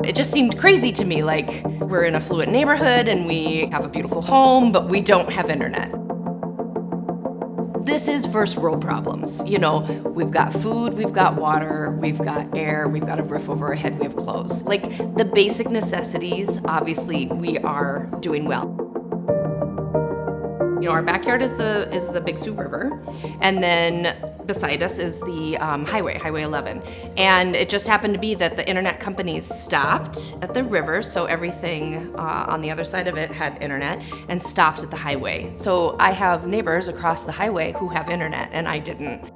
It just seemed crazy to me, like we're in a affluent neighborhood and we have a beautiful home, but we don't have internet. This is first world problems. You know, we've got food, we've got water, we've got air, we've got a roof over our head, we have clothes. Like the basic necessities, obviously we are doing well. You know, our backyard is the Big Sioux River, and then beside us is the Highway 11. And it just happened to be that the internet companies stopped at the river, so everything on the other side of it had internet, and stopped at the highway. So I have neighbors across the highway who have internet, and I didn't.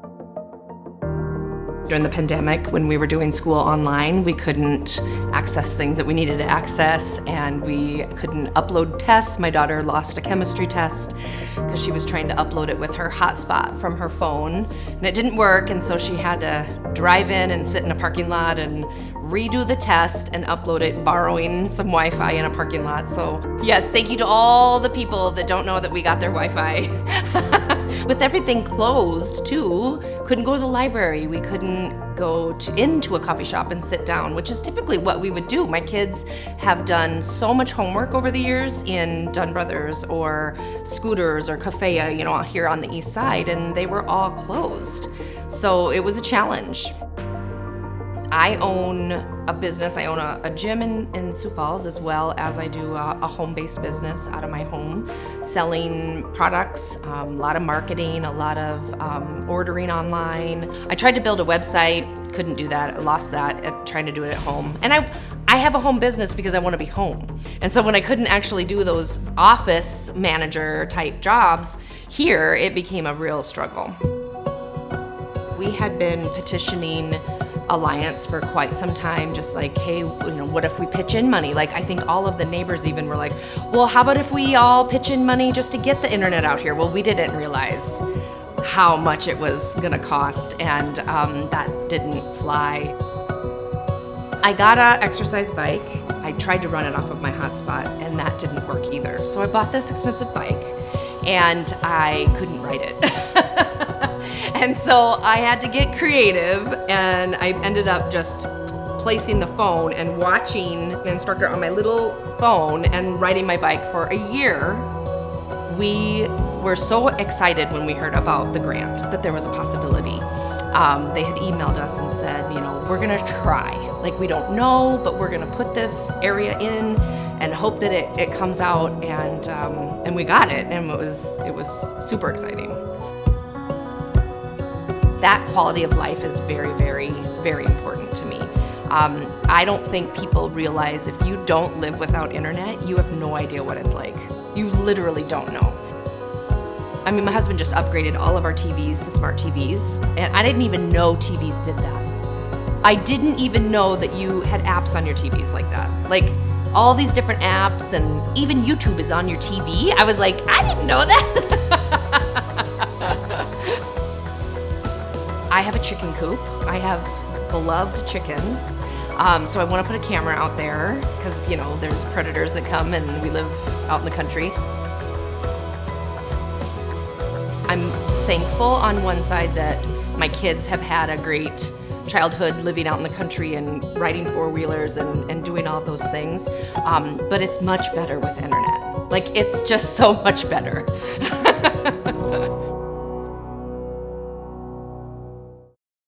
During the pandemic, when we were doing school online, we couldn't access things that we needed to access, and we couldn't upload tests. My daughter lost a chemistry test because she was trying to upload it with her hotspot from her phone, and it didn't work, and so she had to drive in and sit in a parking lot and redo the test and upload it, borrowing some Wi-Fi in a parking lot. So yes, thank you to all the people that don't know that we got their Wi-Fi. With everything closed too, couldn't go to the library, we couldn't go into a coffee shop and sit down, which is typically what we would do. My kids have done so much homework over the years in Dunn Brothers or Scooters or Cafea, you know, here on the east side, and they were all closed. So it was a challenge. I own a business. I own a gym in Sioux Falls, as well as I do a home-based business out of my home, selling products, a lot of marketing, a lot of ordering online. I tried to build a website, couldn't do that. I lost that at trying to do it at home. And I have a home business because I want to be home. And so when I couldn't actually do those office manager type jobs here, it became a real struggle. We had been petitioning Alliance for quite some time, just like, hey, you know, what if we pitch in money? Like, I think all of the neighbors even were like, well, how about if we all pitch in money just to get the internet out here? Well, we didn't realize how much it was gonna cost, and that didn't fly. I got an exercise bike. I tried to run it off of my hotspot, and that didn't work either. So I bought this expensive bike, and I couldn't ride it. And so I had to get creative, and I ended up just placing the phone and watching an instructor on my little phone and riding my bike for a year. We were so excited when we heard about the grant, that there was a possibility. They had emailed us and said, you know, we're gonna try. Like, we don't know, but we're gonna put this area in and hope that it comes out, and we got it, and it was super exciting. That quality of life is very, very, very important to me. I don't think people realize if you don't live without internet, you have no idea what it's like. You literally don't know. I mean, my husband just upgraded all of our TVs to smart TVs, and I didn't even know TVs did that. I didn't even know that you had apps on your TVs like that. Like, all these different apps, and even YouTube is on your TV. I was like, I didn't know that. I have a chicken coop. I have beloved chickens. So I want to put a camera out there because, you know, there's predators that come, and we live out in the country. I'm thankful on one side that my kids have had a great childhood living out in the country and riding four-wheelers and doing all of those things. But it's much better with internet. Like, it's just so much better.